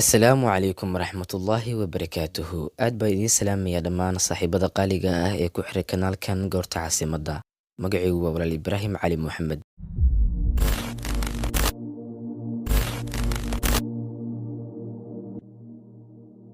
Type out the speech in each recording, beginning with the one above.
Asalaamu calaykum waraxmatullaahi wabarakaatuhu. Aad baa idiin salaamaya dhammaan saaxiibada qaaliga ah ee ku xiray kanaalkan Goorta Caasimadda. Magacaygu waa walaal Ibraahim Cali Moxamed.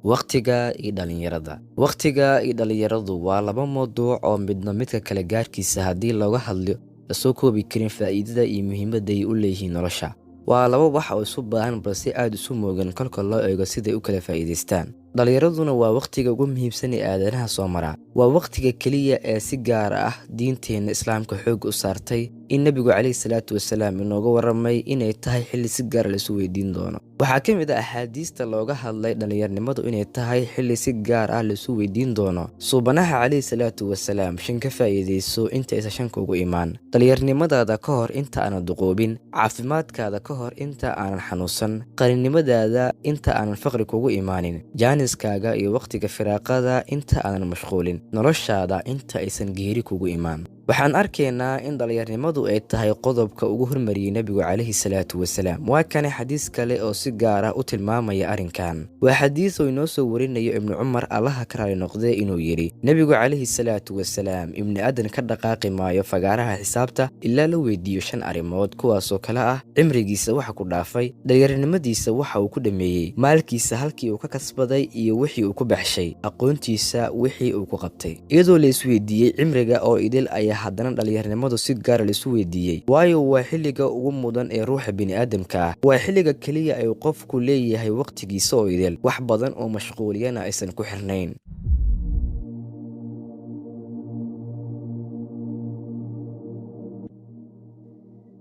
Waqtiga iyo dhalinyarada. Waqtiga iyo dhalinyaradu waa laba mowduuc oo midna midka kale gaarkiisa haddii looga hadlo la soo koobi karin faa'iidada iyo muhiimadda ay u leeyihiin nolosha. Waa laba wax oo isu baahan balse aad isu moogan kolka loo eego siday u kala faa'iidaystaan. Dhalinyaraduna waa waqtiga ugu muhiimsan ee aadanaha soo mara. Waa waqtiga keliya ee si gaar ah diinteena Islaamka xoog u saartay in Nabigu calayhi salaatu wasalaam inooga warramay inay tahay xilli si gaar ah la isu weydiin doono. Waxaa ka mid ah axaadiista looga hadlay dhalinyarnimadu inay tahay xilli si gaar ah la isu weydiin doono. Suubanaha calayhi salaatu wasalaam shan ka faa'iidayso inta aysan shanka ugu imaan. Dhalinyarnimadaada ka hor inta aanad duqoobin, caafimaadkaada ka hor inta aanan xanuunsan, qalinimadaada inta aanan faqri kugu imaanin, jaaniskaaga iyo waqtiga firaaqada inta aanan mashquulin, noloshaada inta aysan geeri kugu imaan. Waxaan arkaynaa in dhalinyarnimadu ay tahay qodobka ugu hormariyay Nabigu calayhi salaatu wasalaam. Waa kane xadiis kale oo si gaar ah u tilmaamaya arrinkan. Waa xadiis oo inoo soo warinayo Ibnu Cumar Allaha ka raali noqdee inuu yidhi Nabigu calayhi salaatu wasalaam ibni aadan ka dhaqaaqi maayo fagaaraha xisaabta ilaa la weydiiyo 5 arrimood kuwaasoo kale ah cimrigiisa waxa ku dhaafay, dhalinyarnimadiisa waxa uu ku dhameeyey, maalkiisa halkii uu ka kasbaday iyo wixii uu ku baxshay, aqoontiisa wixii uu ku qabtay. Iyadoo la isweydiiyey cimriga oo idil ayaa haddana dhalinyarnimadu si gaar ah la isu weydiiyey, waayo waa xilliga ugu mudan ee ruuxa bini'aadamka ah. Waa xilliga keliya ay qofku leeyahay waqtigiisa oo idil, wax badan oo mashquuliyana aysan ku xirnayn.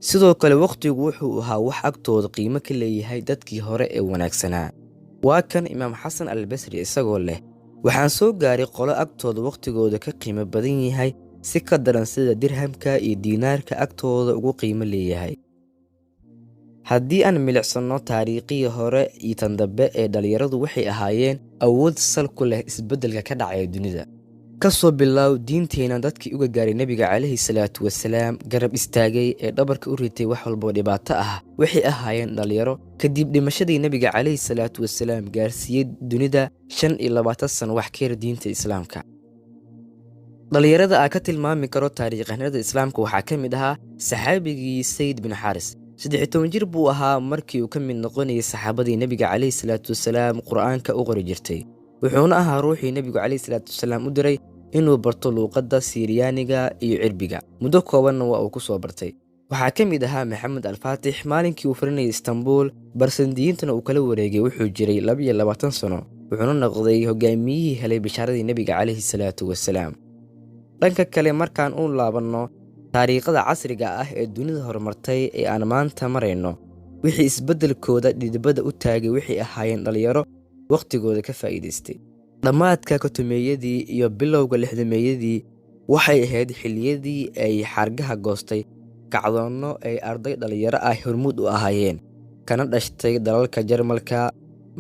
sidoo kale waqtigu wuxuu ahaa wax agtooda qiimo ka leeyahay dadkii hore ee wanaagsanaa. Waa kan Imaam Xasan al-Basri isagoo leh waxaan soo gaaray qolo agtooda waqtigooda ka qiimo badan yahay si ka daran sida dirhamka iyo diinaarka agtooda ugu qiimo leeyahay. Haddii aan milicsano taariikhii hore iyo tan dambe ee dhalinyaradu waxay ahaayeen awood sal ku leh isbeddelka ka dhacaya dunida. Ka soo bilow diinteena dadkii uga gaaray Nabiga calayhi salaatu wasalaam garab istaagay ee dhabarka u ritay wax walba dhibaato ah waxay ahaayeen dhalinyaro. Kadib dhimashadii Nabiga calayhi salaatu wasalaam gaarsiiyey dunida 25 sano wax ka yar diinta Islaamka. dhalinyarada aan ka tilmaami karo taariikhahnimada Islaamka waxaa ka mid ahaa saxaabigii Sayd bin Xaaris. 13 jir buu ahaa markii uu ka mid noqonayay saxaabadii Nabiga calayhi salaatu wasalaam Qur'aanka u qori jirtay. wuxuuna ahaa ruuxii Nabigu calayhi salaatu wasalaam u diray inuu barto luuqadda Siiriyaaniga iyo Cirbiga. Muddo koobanna waa uu ku soo bartay. Waxaa ka mid ahaa Maxamed al-Faatix maalinkii uu furinayay Istanbul, Barsandiyiintana uu kala wareegay wuxuu jiray 22 sano. wuxuuna noqday hogaamiyihii helay bishaaradii Nabiga calayhi salaatu wasalaam. dhanka kale markaan u laabanno taariikhda casriga ah ee dunida horumartay ee aan maanta marayno, wixii isbeddelkooda dhidibada u taagay waxay ahaayeen dhalinyaro waqtigooda ka faa'iidaystay. dhammaadka kotomeeyadii iyo bilowga lixdameeyadii waxay ahayd xilliyadii ay xargaha goostay kacdoonno ay arday dhalinyaro ah hormuud u ahaayeen, kana dhashtay dalalka Jarmalka,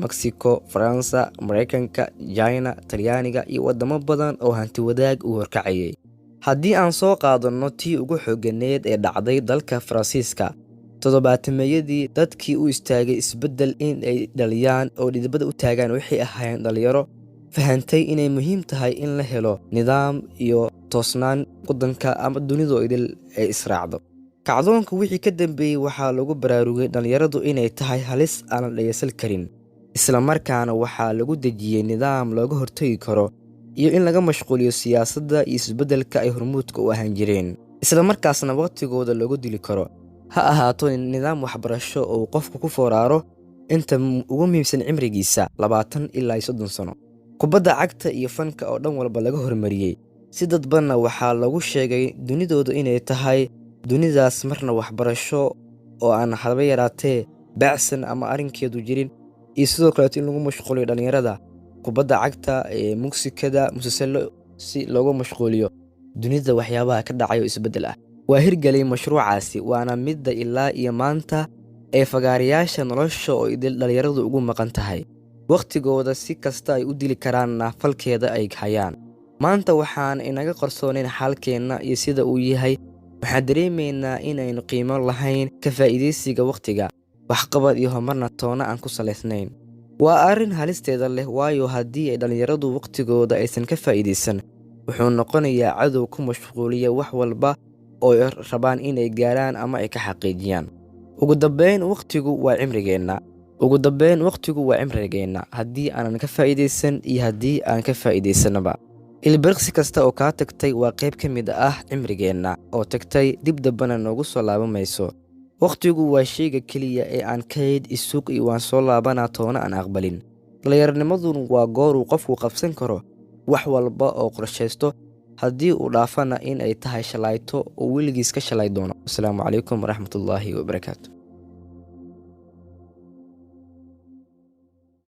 Mexico, Faransa, Mareykanka, China, Talyaaniga iyo wadamo badan oo hanti wadaag u horkacayay. haddii aan soo qaadanno tii ugu xooganeed ee dhacday dalka Faransiiska 70meeyadii, dadkii u istaagay isbeddel in ay dhaliyaan oo dhidibada u taagaan waxay ahaayeen dhalinyaro fahantay inay muhiim tahay in la helo nidaam iyo toosnaan waddanka ama dunidoo idil ay israacdo. kacdoonka wixii ka dambeeyey waxaa lagu baraarugay dhalinyaradu inay tahay halis aan la dhayalsan karin, isla markaana waxaa lagu dejiyey nidaam looga hortagi karo iyo in laga mashquuliyo siyaasadda iyo isbeddelka ay hormuudka u ahaan jireen, isla markaasna waqtigooda loogu dili karo. ha ahaato nidaam waxbarasho oo qofku ku foraaro inta ugu muhiimsan cimrigiisa 20 ilaa 30 sano. kubadda cagta iyo fanka oo dhan walba laga hormariyey. si dadbanna waxaa lagu sheegay dunidooda inay tahay dunidaas marna waxbarasho oo aan haba yaraatee baacsan ama arrinkeedu jirin, iyo sidoo kaleeto in lagu mashquuliyo dhalinyarada kubadda cagta ee muusikada musalsalo si loogu mashquuliyo dunida waxyaabaha ka dhacayo isbeddel ah. waa hirgelay mashruucaasi waana midda ilaa iyo maanta ee fagaarayaasha nolosha oo idil dhalinyaradu ugu maqan tahay. waqtigooda si kasta ay u dili karaanna falkeeda ay hayaan. maanta waxaan inaga qarsoonayn xaalkeenna iyo sida uu yahay. waxaan dareemaynaa inaynu qiimo lahayn ka faa'iidaysiga waqtiga, waxqabad iyo horumarna toona aan ku salaysnayn. waa arrin halisteeda leh, waayo haddii ay dhallinyaradu waqtigooda aysan ka faa'iidaysan, wuxuu noqonayaa cadow ku mashquuliya wax walba oo ay rabaan inay gaaraan ama ay ka xaqiijiyaan. ugu dambeyn waqtigu waa cimrigeenna, haddii aanan ka faa'iidaysan iyo haddii aan ka faa'iidaysanaba. ilbiriqsi kasta oo kaa tagtay waa qayb ka mid ah cimrigeenna oo tagtay, dib dambana noogu soo laaban mayso. waqtigu waa shayga keliya ee aan kayd, isug iyo waan soo laabanaa toona aan aqbalin. dhallinyaranimadun waa gooruu qofku qabsan karo wax walba oo qorshaysto, haddii uu dhaafana in ay tahay shalayto oo weligiis ka shalay doono. asalaamu calaykum waraxmatullaahi wabarakaatu.